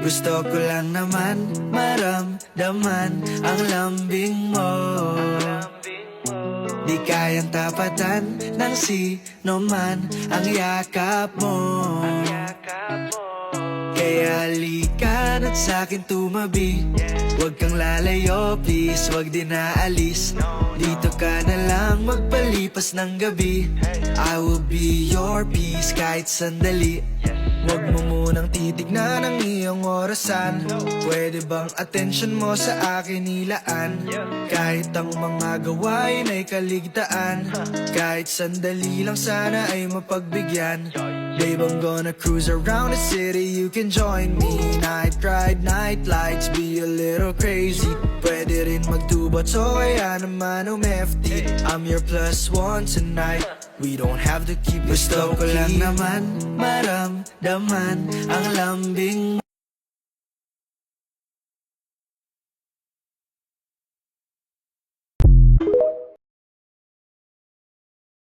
Gusto ko lang naman maramdaman ang lambing mo. Di kayang tapatan ng sino man ang yakap mo. Kaya halika na't sa'kin tumabi. Huwag kang lalayo, please, huwag din naalis. Dito ka na lang magpalipas ng gabi. I will be your peace kahit sandali. Huwag mo munang titignan ang iyong orasan. Pwede bang attention mo sa akin ilaan? Kahit ang mga gawain ay kaligtaan, kahit sandali lang sana ay mapagbigyan. Babe, I'm gonna cruise around the city, you can join me. Night ride, night lights, be a little crazy. Pwede rin magtubot, so kaya naman umefty. I'm your plus one tonight, we don't have to keep it low-key. Gusto ko lang naman maramdaman ang lambing mo.